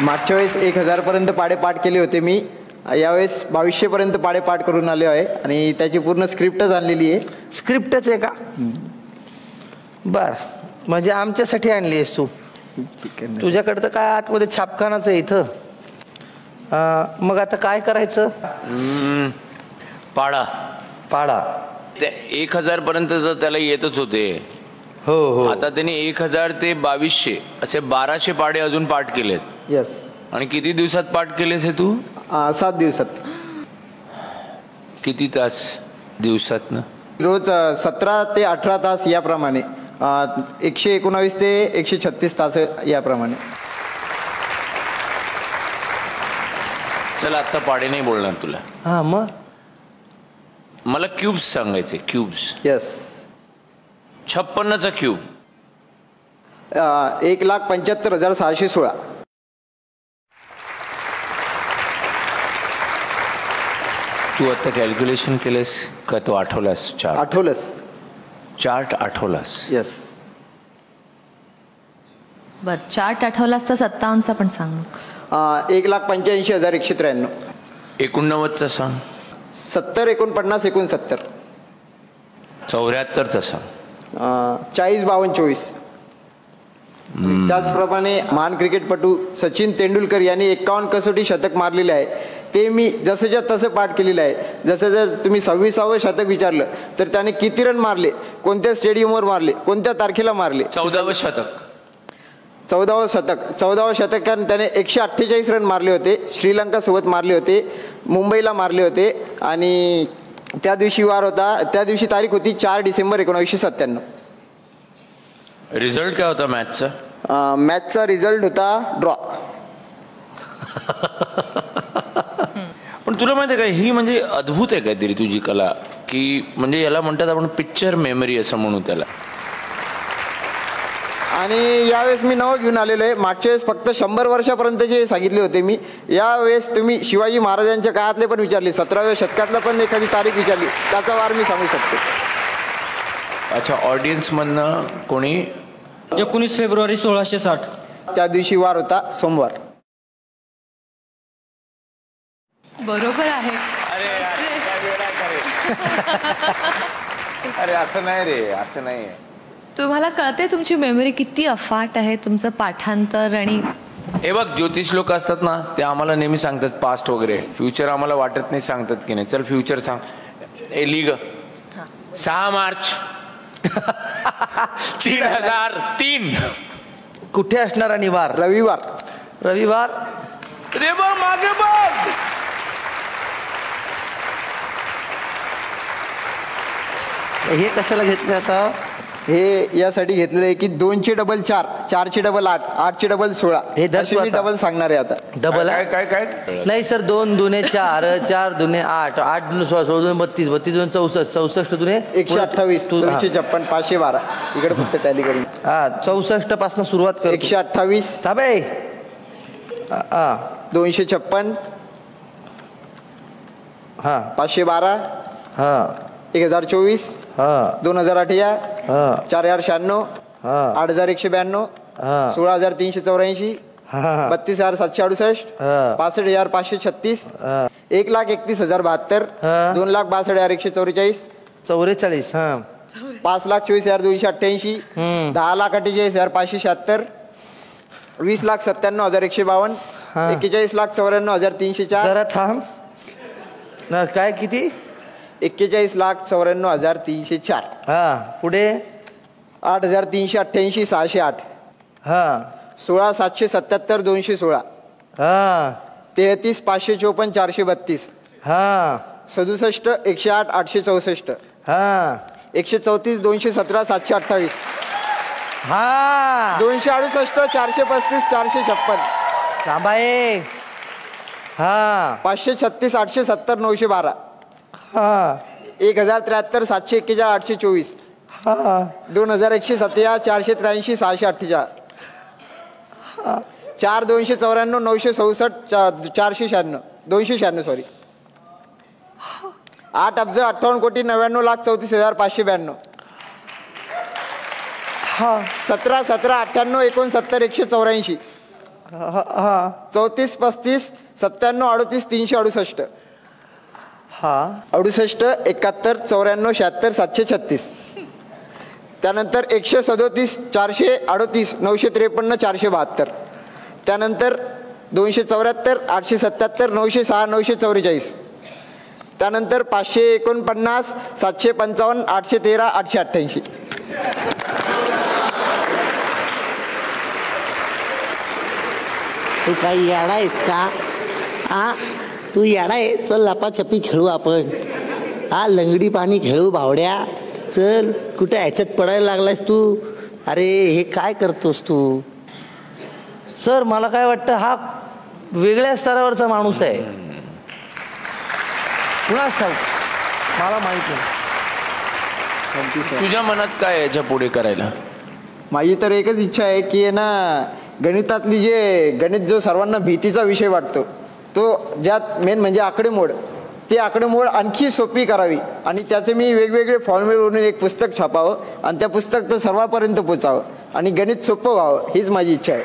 मागच्या वेळेस 1000 पर्यंत पाढे पाठ केले होते मी. यावेळेस 2200 पर्यंत पाढे पाठ करून आले आहे आणि त्याची पूर्ण स्क्रिप्टच आणलेली आहे. स्क्रिप्टच आहे का? बर, म्हणजे आमच्यासाठी आणली आहेस तू? तुझ्याकडे तर काय आतमध्ये छापखानाच आहे इथं. मग आता काय करायचं? पाडा पाडा ते 1000 पर्यंत तर त्याला येतच होते. हो हो. आता त्यांनी 1000 ते 2200 असे 1200 पाढे अजून पाठ केलेत. यस. आणि किती दिवसात पाठ केलेस हे तू? 7 दिवसात. किती तास दिवसात ना? रोज 17 ते 18 तास याप्रमाणे. 119 ते 136 तास याप्रमाणे. चल आता पाढे नाही बोलणार तुला. हा मग मला क्यूब्स सांगायचे. क्यूब्स. यस. 56चा क्यूब 1,75,616. तू आता कॅल्क्युलेशन केलेस का? तो आठवलास? आठवलंस? चार्ट आठवलास? यस. बर, चार्ट आठवलास तर 57चा पण सांग. 1,85,193. 89चा सांग. 70, 49, 69. 74चा सांग. 40, 52, 24. त्याचप्रमाणे महान क्रिकेटपटू सचिन तेंडुलकर यांनी 51 कसोटी शतक मारलेले आहे. ते मी जसंच्या तसं पाठ केलेलं आहे. जसं जर तुम्ही 26वे शतक विचारलं तर त्याने किती रन मारले, कोणत्या स्टेडियमवर मारले, कोणत्या तारखेला मारले. 14वे शतक. 14वे शतकात त्याने 148 रन मारले होते. श्रीलंका सोबत मारले होते, मुंबईला मारले होते. आणि त्या दिवशी वार होता, त्या दिवशी तारीख होती 4 डिसेंबर 1997. रिझल्ट काय होता मॅचचा? मॅचचा रिझल्ट होता ड्रॉ. पण तुला माहिती आहे का, ही म्हणजे अद्भुत आहे काहीतरी तुझी कला, की म्हणजे याला म्हणतात आपण पिक्चर मेमरी असं म्हणू त्याला. आणि यावेळेस मी नवं घेऊन आलेलो आहे. मागच्या वेळेस फक्त 100 वर्षापर्यंतचे सांगितले होते मी. यावेळेस तुम्ही शिवाजी महाराजांच्या काळातले पण विचारले, 17व्या शतकातला पण एखादी तारीख विचारली, त्याचा वार मी सांगू शकतो. अच्छा, ऑडियन्स मधनं कोणी? 19 फेब्रुवारी 1660. त्या दिवशी वार होता सोमवार. बरोबर आहे. अरे असं नाही रे, असं नाही. तुम्हाला कळते तुमची मेमरी किती अफाट आहे, तुमचं पाठांतर. आणि हे बघ, ज्योतिष लोक असतात ना, ते आम्हाला नेहमी सांगतात पास्ट वगैरे. फ्युचर आम्हाला वाटत नाही सांगतात की नाही. चल फ्युचर सांग. लिग 6 मार्च 3003. कुठे असणार आणि वार? रविवार. रविवार. रे बघ मागे बघ. हे कशाला घेतलं आता? हे यासाठी घेतलेलं आहे की 2चे डबल 4, 4चे डबल 8, 8चे डबल 16. हे दर्शवा मी डबल सांगणार आहे आता. डबल काय काय काय? नाही सर, 2 दुने 4, 4 दुने 8, 8 दुने 16, 16 दुने 32, 32 दुने 64, 64 दुने 128, 256, 512. इकडे फक्त टॅली करून. हा, 64 पासून सुरुवात कर. 128. थांबे. 256. हा. 512. हा. 1024. 2008. 4096. 8192. 16384. 32768. 65536. 1,31,072. 2,62,144. 44. हा. 5,24,288. 10,48,576. 20,97,152. 41,94,304. जरा थांब. काय किती? 41,94,304. हा, पुढे 8,388, 608. हा. 16,777, 216. हा. 33,554, 432. हा. 67, 108, 864. हा. 134, 217, 728. हा. 268, 435, 456. थांबाये. हा. 536, 870, 912. हा. 1,073, 741, 824. हा. 2,107, 483, 648. 4,294, 967, 496. 296 सॉरी. 8,58,98,34,592. 17, 17, 98, 69, 184. हा 34 35 97 38 368. हा 68 71 94 76 736. त्यानंतर 137 438 953 472. त्यानंतर 274 877 906 944. त्यानंतर 549 755 813 888. तू काही याडा आहेस का? हा तू याडा आहे? चल लपाछपी खेळू आपण. हा लंगडी पाणी खेळू भावड्या. चल कुठे ह्याच्यात पडायला लागलायस तू? अरे हे काय करतोस तू? सर मला काय वाटतं हा वेगळ्या स्तरावरचा माणूस आहे. कुणाच ठाऊक, मला माहित नाही. तुझ्या मनात काय आहे याच्या पुढे करायला? माझी तर एकच इच्छा आहे की आहे ना, गणितातली गणित जो सर्वांना भीतीचा विषय वाटतो तो, ज्यात मेन म्हणजे आकडेमोड, ती आकडेमोड आणखी सोपी करावी आणि त्याचे मी वेगवेगळे फॉर्म्युले बनवून एक पुस्तक छापावं आणि त्या पुस्तक तो सर्वांपर्यंत पोचावं आणि गणित सोपं व्हावं, हीच माझी इच्छा आहे.